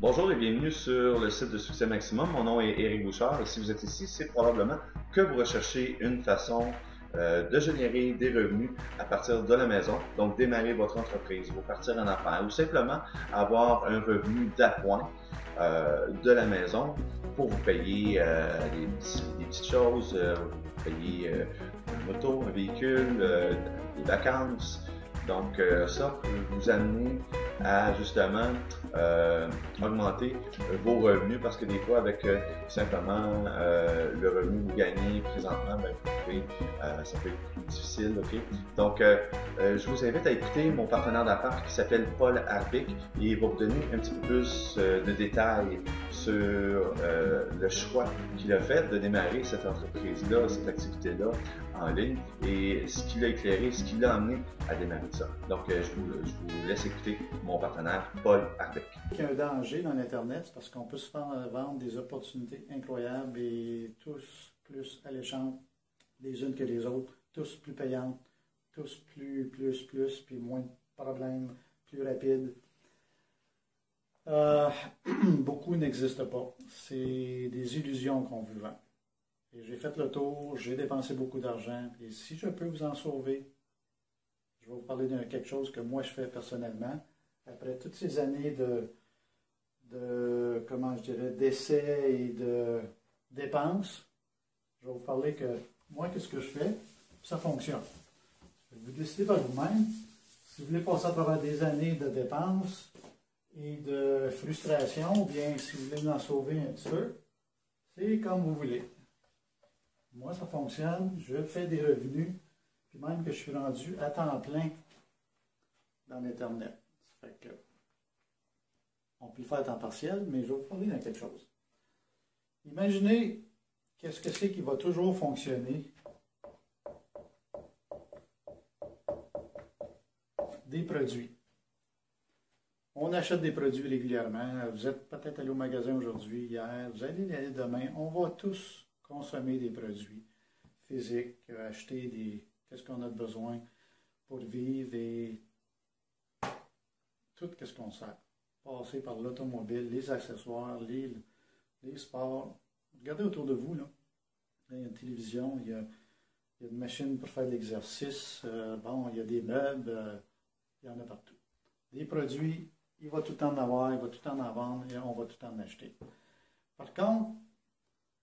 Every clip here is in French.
Bonjour et bienvenue sur le site de Succès Maximum. Mon nom est Éric Bouchard et si vous êtes ici, c'est probablement que vous recherchez une façon de générer des revenus à partir de la maison. Donc, démarrer votre entreprise, vous partir en affaires ou simplement avoir un revenu d'appoint de la maison pour vous payer des petites choses, vous payer une moto, un véhicule, des vacances. Donc, ça peut vous amener à justement augmenter vos revenus parce que des fois, avec simplement le revenu que vous gagnez présentement, ben, ça peut être plus difficile. Okay? Donc, je vous invite à écouter mon partenaire d'affaires qui s'appelle Paul Arbic et il va vous donner un petit peu plus de détails sur le choix qu'il a fait de démarrer cette entreprise-là, cette activité-là en ligne et ce qui l'a éclairé, ce qui l'a amené à démarrer ça. Donc, je vous laisse écouter mon partenaire Paul Arbic. Il y a un danger dans l'Internet, c'est parce qu'on peut se faire vendre des opportunités incroyables et tous plus alléchantes les unes que les autres, tous plus payantes, tous plus, puis moins de problèmes, plus rapides. Beaucoup n'existent pas. C'est des illusions qu'on veut vendre. Et j'ai fait le tour, j'ai dépensé beaucoup d'argent, et si je peux vous en sauver, je vais vous parler de quelque chose que moi je fais personnellement. Après toutes ces années comment je dirais, d'essais et de dépenses, je vais vous parler que moi, qu'est-ce que je fais? Ça fonctionne. Vous décidez par vous-même. Si vous voulez passer à travers des années de dépenses et de frustration, ou bien si vous voulez en sauver un petit peu, c'est comme vous voulez. Moi, ça fonctionne. Je fais des revenus, puis même que je suis rendu à temps plein dans l'Internet. Ça fait que on peut le faire à temps partiel, mais je vais vous parler de quelque chose. Imaginez qu'est-ce que c'est qui va toujours fonctionner. Des produits. On achète des produits régulièrement. Vous êtes peut-être allé au magasin aujourd'hui, hier, vous allez y aller demain. On va tous consommer des produits physiques, acheter qu'est-ce qu'on a de besoin pour vivre et tout ce qu'on sert. Passer par l'automobile, les accessoires, les sports. Regardez autour de vous, là. Il y a une télévision, il y a une machine pour faire de l'exercice, il y a des meubles, il y en a partout. Des produits, il va tout en avoir, il va tout en vendre et on va tout en acheter. Par contre,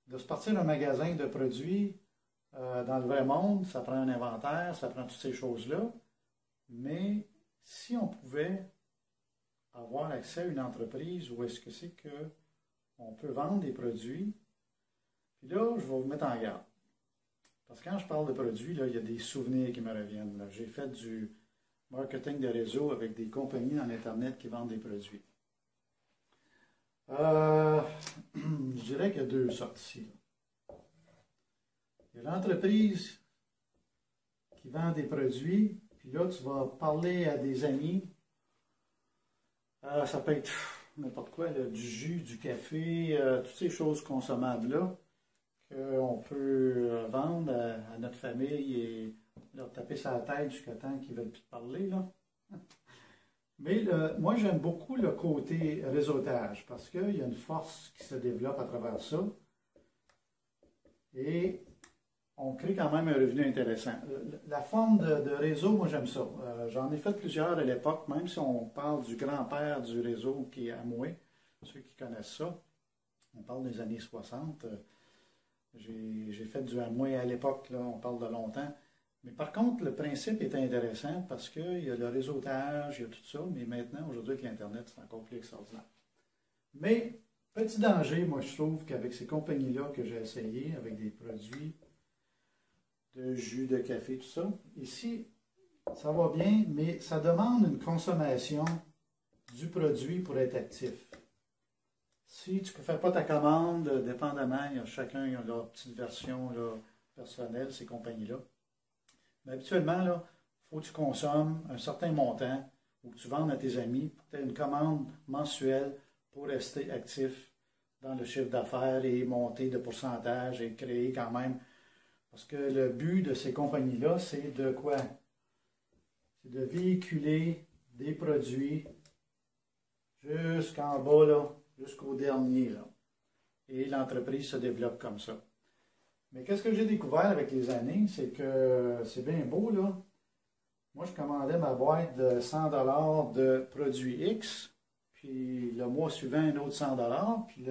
de se partir d'un magasin de produits dans le vrai monde, ça prend un inventaire, ça prend toutes ces choses-là. Mais si on pouvait avoir accès à une entreprise où est-ce que c'est qu'on peut vendre des produits, puis là, je vais vous mettre en garde. Parce que quand je parle de produits, là, il y a des souvenirs qui me reviennent. J'ai fait du marketing de réseau avec des compagnies en Internet qui vendent des produits. Je dirais qu'il y a deux sortes ici. Là. Il y a l'entreprise qui vend des produits, puis là, tu vas parler à des amis. Ça peut être n'importe quoi, là, du jus, du café, toutes ces choses consommables-là qu'on peut vendre à notre famille et leur taper sur la tête jusqu'à temps qu'ils ne veulent plus te parler. Là. Mais moi, j'aime beaucoup le côté réseautage parce qu'il y a une force qui se développe à travers ça et on crée quand même un revenu intéressant. La forme de réseau, moi, j'aime ça. J'en ai fait plusieurs à l'époque, même si on parle du grand-père du réseau qui est Amway, ceux qui connaissent ça. On parle des années 60. J'ai fait du Amway à l'époque, là, on parle de longtemps. Mais par contre, le principe est intéressant parce qu'il y a le réseautage, il y a tout ça, mais maintenant, aujourd'hui, avec l'Internet, c'est encore plus extraordinaire. Mais, petit danger, moi, je trouve qu'avec ces compagnies-là que j'ai essayé, avec des produits de jus, de café, tout ça, ici, ça va bien, mais ça demande une consommation du produit pour être actif. Si tu ne fais pas ta commande, dépendamment, chacun a leur petite version là, personnelle, ces compagnies-là. Mais habituellement, il faut que tu consommes un certain montant ou que tu vendes à tes amis pour que tu aies une commande mensuelle pour rester actif dans le chiffre d'affaires et monter de pourcentage et créer quand même. Parce que le but de ces compagnies-là, c'est de quoi? C'est de véhiculer des produits jusqu'en bas, là, jusqu'au dernier, là. Et l'entreprise se développe comme ça. Mais qu'est-ce que j'ai découvert avec les années, c'est que c'est bien beau, là. Moi, je commandais ma boîte de 100 $ de produit X, puis le mois suivant, un autre 100 $, puis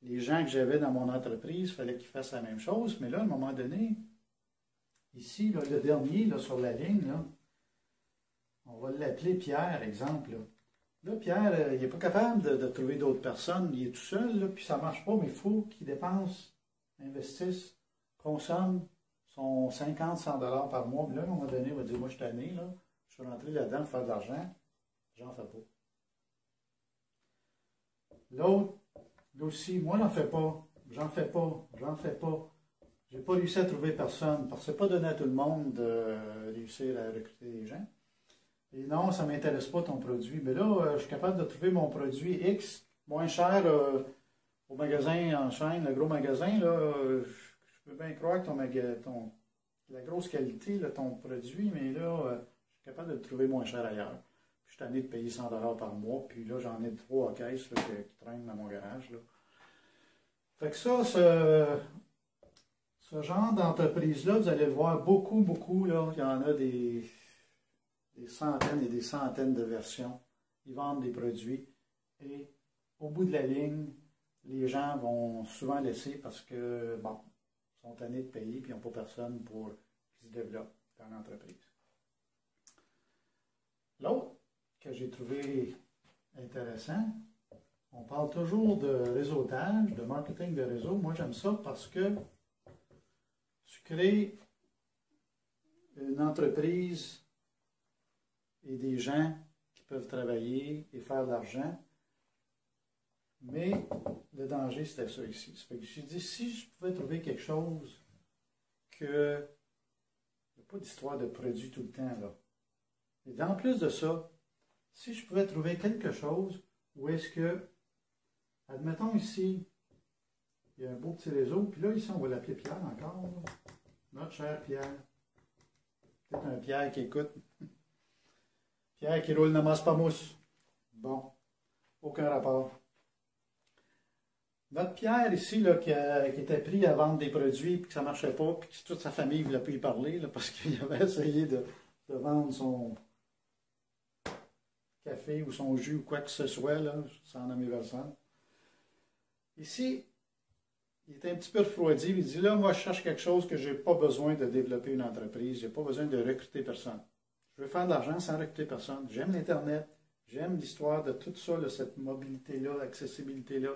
les gens que j'avais dans mon entreprise, il fallait qu'ils fassent la même chose, mais là, à un moment donné, ici, là, le dernier, là, sur la ligne, là, on va l'appeler Pierre, exemple. Là, Pierre, il n'est pas capable de trouver d'autres personnes, il est tout seul, là, puis ça ne marche pas, mais il faut qu'il dépense, investisse, consomme son 50-100 $ par mois. Puis là, à un moment donné, il va dire, moi, je suis tanné, là, je suis rentré là-dedans pour faire de l'argent, j'en fais pas. L'autre, là aussi, moi, j'en fais pas, j'en fais pas, j'en fais pas. J'ai pas réussi à trouver personne, parce que c'est pas donné à tout le monde de réussir à recruter des gens. Et non, ça ne m'intéresse pas ton produit. Mais là, je suis capable de trouver mon produit X moins cher au magasin en chaîne, le gros magasin. Là, je peux bien croire que la grosse qualité de ton produit, mais là, je suis capable de le trouver moins cher ailleurs. Puis, je suis tanné de payer 100 $ par mois, puis là, j'en ai 3 caisses là, qui traînent dans mon garage. Là. Fait que ça, ce genre d'entreprise-là, vous allez le voir beaucoup, beaucoup. Là, il y en a des centaines et des centaines de versions. Ils vendent des produits et au bout de la ligne, les gens vont souvent laisser parce que, bon, ils sont tannés de payer et ils n'ont pas personne pour qu'ils se développent dans l'entreprise. L'autre que j'ai trouvé intéressant, on parle toujours de réseautage, de marketing de réseau. Moi, j'aime ça parce que tu crées une entreprise et des gens qui peuvent travailler et faire de l'argent. Mais le danger, c'était ça ici. Ça fait que j'ai dit, si je pouvais trouver quelque chose que il n'y a pas d'histoire de produit tout le temps, là. Et en plus de ça, si je pouvais trouver quelque chose où est-ce que, admettons ici, il y a un beau petit réseau, puis là, ici, on va l'appeler Pierre encore, là. Notre cher Pierre. Peut-être un Pierre qui écoute. Pierre qui roule n'amasse pas mousse. Bon, aucun rapport. Notre Pierre ici, là, qui était pris à vendre des produits, puis que ça ne marchait pas, puis que toute sa famille ne voulait plus y parler, là, parce qu'il avait essayé de vendre son café ou son jus ou quoi que ce soit, là, sans nommer personne. Ici, il est un petit peu refroidi, il dit là, moi je cherche quelque chose que je n'ai pas besoin de développer une entreprise, je n'ai pas besoin de recruter personne. Je veux faire de l'argent sans recruter personne. J'aime l'Internet, j'aime l'histoire de tout ça, là, cette mobilité-là, l'accessibilité-là.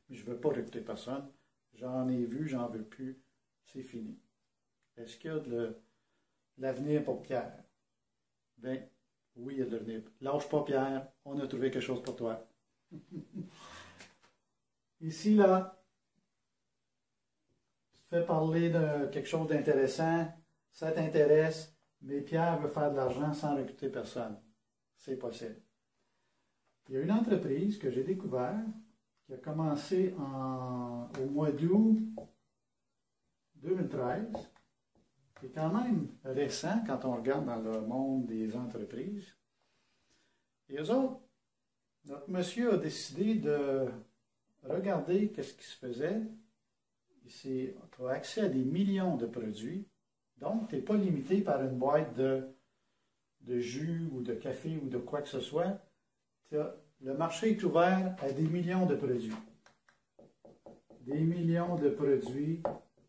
Mais je ne veux pas recruter personne. J'en ai vu, j'en veux plus. C'est fini. Est-ce qu'il y a de l'avenir pour Pierre? Bien, oui, il y a de l'avenir. Lâche pas, Pierre. On a trouvé quelque chose pour toi. Ici, là, tu te fais parler de quelque chose d'intéressant. Ça t'intéresse. Mais Pierre veut faire de l'argent sans recruter personne. C'est possible. Il y a une entreprise que j'ai découverte qui a commencé au mois d'août 2013, qui est quand même récent quand on regarde dans le monde des entreprises. Et eux autres, notre monsieur a décidé de regarder qu'est-ce qui se faisait. Tu as accès à des millions de produits. Donc, tu n'es pas limité par une boîte de jus ou de café ou de quoi que ce soit. Le marché est ouvert à des millions de produits. Des millions de produits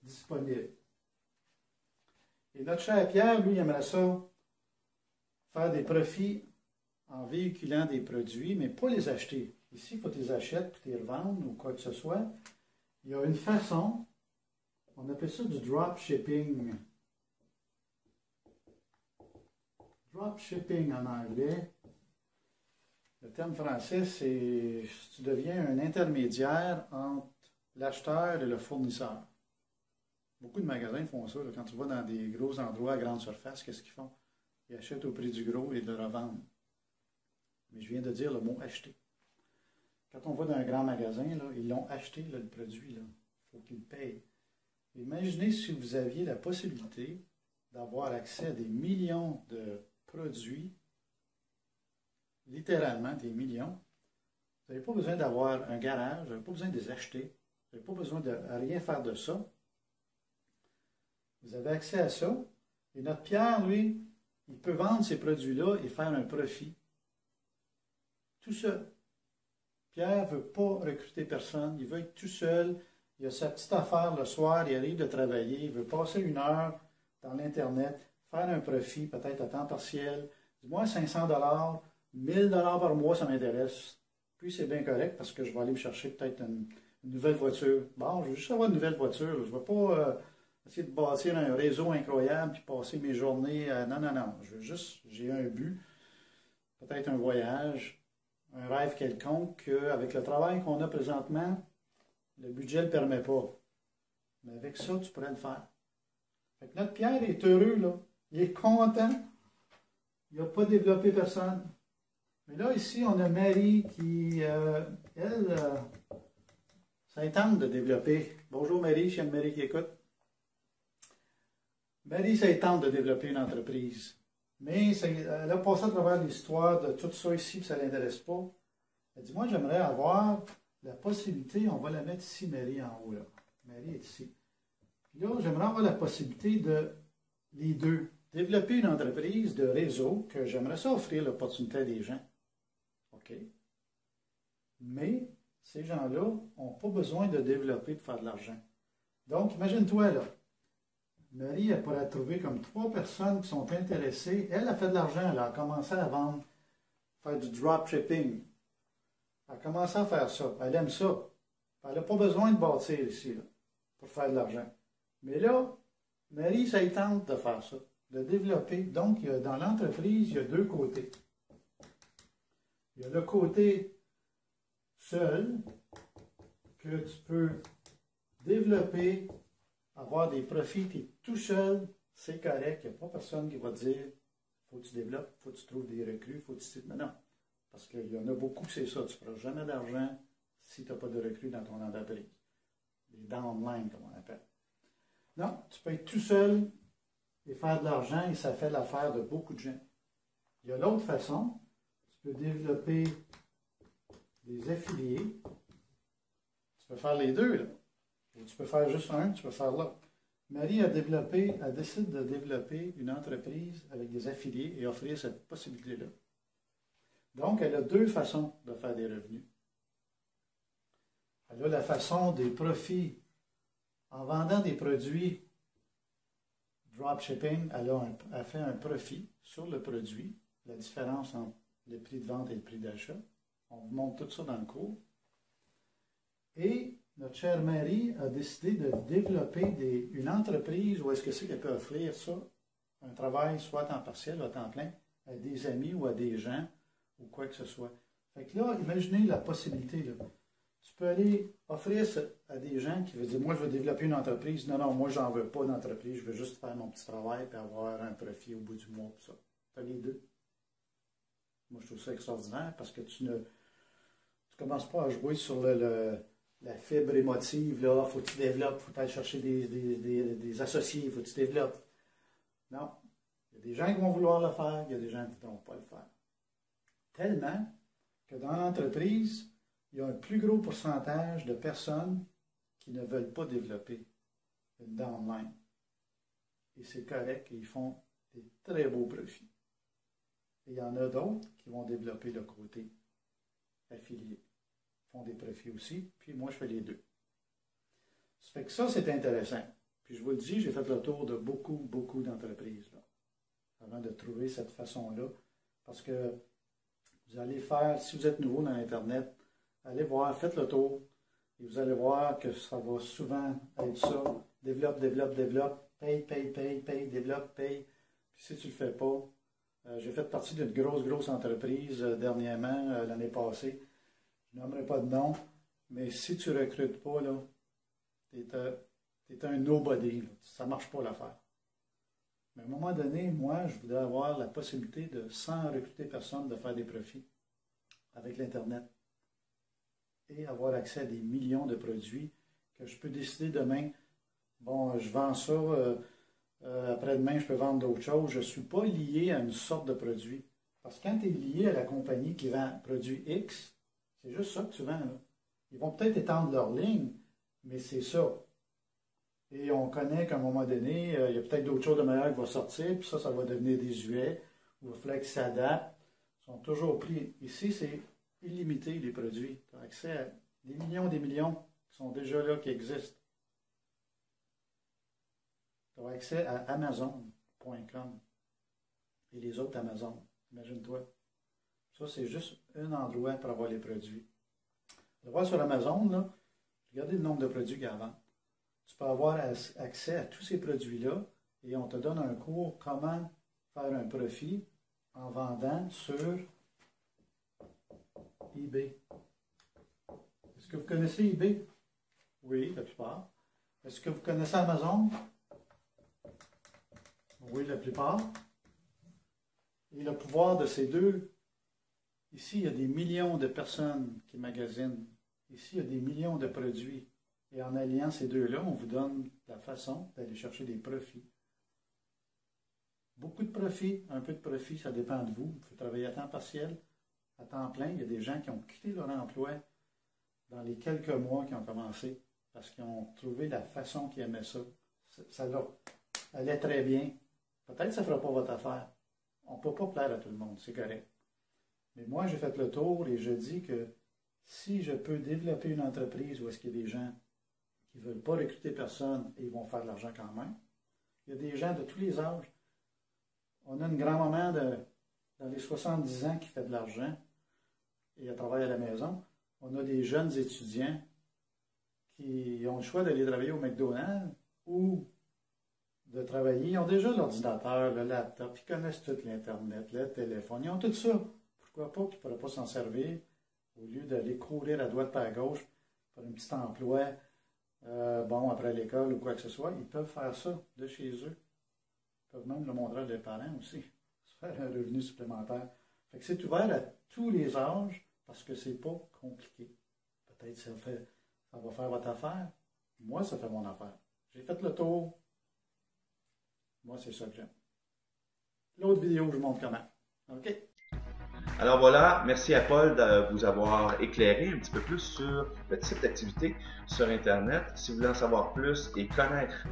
disponibles. Et notre cher Pierre, lui, aimerait ça faire des profits en véhiculant des produits, mais pas les acheter. Ici, il faut que tu les achètes, puis tu les revendes ou quoi que ce soit. Il y a une façon, on appelle ça du drop shipping. Drop shipping en anglais. Le terme français, c'est tu deviens un intermédiaire entre l'acheteur et le fournisseur. Beaucoup de magasins font ça. Là, quand tu vas dans des gros endroits à grande surface, qu'est-ce qu'ils font? Ils achètent au prix du gros et le revendent. Mais je viens de dire le mot acheter. Quand on va dans un grand magasin, là, ils l'ont acheté, là, le produit. Il faut qu'ils le payent. Imaginez si vous aviez la possibilité d'avoir accès à des millions de produits, littéralement des millions, Vous n'avez pas besoin d'avoir un garage, vous n'avez pas besoin de les acheter, vous n'avez pas besoin de rien faire de ça. Vous avez accès à ça. Et notre Pierre, lui, il peut vendre ces produits-là et faire un profit. Tout seul. Pierre ne veut pas recruter personne, il veut être tout seul. Il a sa petite affaire le soir, il arrive de travailler, il veut passer 1 heure dans l'Internet, faire un profit, peut-être à temps partiel. Dis-moi 500 $, 1000 $ par mois, ça m'intéresse. Puis c'est bien correct parce que je vais aller me chercher peut-être une nouvelle voiture. Bon, je veux juste avoir une nouvelle voiture. Je ne vais pas essayer de bâtir un réseau incroyable puis passer mes journées. Non, non, non. Je veux juste, j'ai un but, peut-être un voyage, un rêve quelconque, qu'avec le travail qu'on a présentement, le budget ne le permet pas. Mais avec ça, tu pourrais le faire. Fait que notre Pierre est heureux, là. Il est content. Il n'a pas développé personne. Mais là, ici, on a Marie qui, elle, ça tente de développer. Bonjour Marie, je suis Marie qui écoute. Marie, ça tente de développer une entreprise. Mais elle a passé à travers l'histoire de tout ça ici, puis ça ne l'intéresse pas. Elle dit, moi, j'aimerais avoir la possibilité, on va la mettre ici, Marie, en haut, là. Marie est ici. Puis là, j'aimerais avoir la possibilité de, les deux, développer une entreprise de réseau que j'aimerais ça offrir l'opportunité à des gens. OK. Mais ces gens-là n'ont pas besoin de développer pour faire de l'argent. Donc, imagine-toi, là. Marie, elle pourrait trouver comme 3 personnes qui sont intéressées. Elle a fait de l'argent, elle a commencé à vendre, faire du dropshipping. Elle a commencé à faire ça. Elle aime ça. Elle n'a pas besoin de bâtir ici, là, pour faire de l'argent. Mais là, Marie, ça y tente de faire ça, de développer. Donc, dans l'entreprise, il y a 2 côtés. Il y a le côté seul, que tu peux développer, avoir des profits, tu es tout seul, c'est correct, il n'y a pas personne qui va te dire faut que tu développes, faut que tu trouves des recrues, faut que tu... Mais non, parce qu'il y en a beaucoup que c'est ça, tu ne feras jamais d'argent si tu n'as pas de recrues dans ton entreprise. Les downlines, comme on appelle. Non, tu peux être tout seul et faire de l'argent, et ça fait l'affaire de beaucoup de gens. Il y a l'autre façon, tu peux développer des affiliés. Tu peux faire les deux, là. Ou tu peux faire juste un, tu peux faire l'autre. Marie a décidé de développer une entreprise avec des affiliés et offrir cette possibilité-là. Donc, elle a 2 façons de faire des revenus. Elle a la façon des profits en vendant des produits dropshipping. Elle fait un profit sur le produit, la différence entre le prix de vente et le prix d'achat. On vous montre tout ça dans le cours. Et notre chère Marie a décidé de développer une entreprise où est-ce que c'est qu'elle peut offrir ça, un travail soit à temps partiel ou à temps plein, à des amis ou à des gens ou quoi que ce soit. Fait que là, imaginez la possibilité, là. Tu peux aller offrir ça à des gens qui veulent dire, moi je veux développer une entreprise. Non, non, moi j'en veux pas d'entreprise, je veux juste faire mon petit travail et avoir un profit au bout du mois. Tu as les deux. Moi je trouve ça extraordinaire parce que tu commences pas à jouer sur la fibre émotive, là, faut que tu développes, faut aller chercher des associés, faut que tu développes. Non. Il y a des gens qui vont vouloir le faire, il y a des gens qui ne vont pas le faire. Tellement que dans l'entreprise, il y a un plus gros pourcentage de personnes qui ne veulent pas développer une downline. Et c'est correct, ils font des très beaux profits. Et il y en a d'autres qui vont développer le côté affilié. Font des profits aussi, puis moi je fais les deux. Ça fait que ça, c'est intéressant. Puis je vous le dis, j'ai fait le tour de beaucoup d'entreprises là, avant de trouver cette façon-là. Parce que vous allez faire, si vous êtes nouveau dans l'Internet, allez voir, faites le tour, et vous allez voir que ça va souvent être ça. Développe, paye, développe, paye. Puis si tu ne le fais pas, j'ai fait partie d'une grosse entreprise dernièrement, l'année passée. Je n'aimerais pas de nom, mais si tu ne recrutes pas, tu es un nobody. Là. Ça ne marche pas l'affaire. Mais à un moment donné, moi, je voudrais avoir la possibilité de, sans recruter personne, de faire des profits avec l'Internet et avoir accès à des millions de produits que je peux décider demain, bon, je vends ça, après-demain, je peux vendre d'autres choses. Je ne suis pas lié à une sorte de produit. Parce que quand tu es lié à la compagnie qui vend produit X, C'est juste ça que tu vends, là. Ils vont peut-être étendre leur ligne, mais c'est ça. Et on connaît qu'à un moment donné, il y a peut-être d'autres choses de meilleures qui vont sortir, puis ça va devenir désuet, ou il va falloir qu'ils s'adaptent. Ils sont toujours pris. Ici, c'est illimité, les produits. Tu as accès à des millions qui sont déjà là, qui existent. Tu as accès à Amazon.com et les autres Amazon. Imagine-toi. Ça, c'est juste un endroit pour avoir les produits. Tu vas voir sur Amazon, là, regardez le nombre de produits qu'il y a à vendre. Tu peux avoir accès à tous ces produits-là et on te donne un cours comment faire un profit en vendant sur eBay. Est-ce que vous connaissez eBay? Oui, la plupart. Est-ce que vous connaissez Amazon? Oui, la plupart. Et le pouvoir de ces deux, ici, il y a des millions de personnes qui magasinent. Ici, il y a des millions de produits. Et en alliant ces deux-là, on vous donne la façon d'aller chercher des profits. Beaucoup de profits, un peu de profit, ça dépend de vous. Vous pouvez travailler à temps partiel, à temps plein. Il y a des gens qui ont quitté leur emploi dans les quelques mois qui ont commencé parce qu'ils ont trouvé la façon qu'ils aimaient ça. Ça leur allait très bien. Peut-être que ça ne fera pas votre affaire. On ne peut pas plaire à tout le monde, c'est correct. Mais moi, j'ai fait le tour et je dis que si je peux développer une entreprise où est-ce qu'il y a des gens qui ne veulent pas recruter personne et ils vont faire de l'argent quand même, il y a des gens de tous les âges. On a une grand-maman dans les 70 ans qui fait de l'argent et elle travaille à la maison. On a des jeunes étudiants qui ont le choix d'aller travailler au McDonald's ou de travailler. Ils ont déjà l'ordinateur, le laptop, ils connaissent tout l'Internet, le téléphone, ils ont tout ça. Pourquoi pas qu'ils ne pourraient pas s'en servir au lieu d'aller courir à droite par à gauche pour un petit emploi, après l'école ou quoi que ce soit. Ils peuvent faire ça de chez eux. Ils peuvent même le montrer à leurs parents aussi, se faire un revenu supplémentaire. Fait que c'est ouvert à tous les âges parce que c'est pas compliqué. Peut-être ça va faire votre affaire. Moi, ça fait mon affaire. J'ai fait le tour. Moi, c'est ça que j'aime. L'autre vidéo, je vous montre comment. OK? Alors voilà, merci à Paul de vous avoir éclairé un petit peu plus sur le type d'activité sur Internet. Si vous voulez en savoir plus et connaître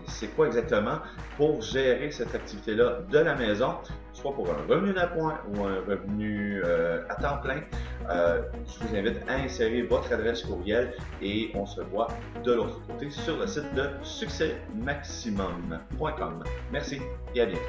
c'est quoi exactement pour gérer cette activité-là de la maison, soit pour un revenu d'appoint ou un revenu à temps plein, je vous invite à insérer votre adresse courriel et on se voit de l'autre côté sur le site de succèsmaximum.com. Merci et à bientôt.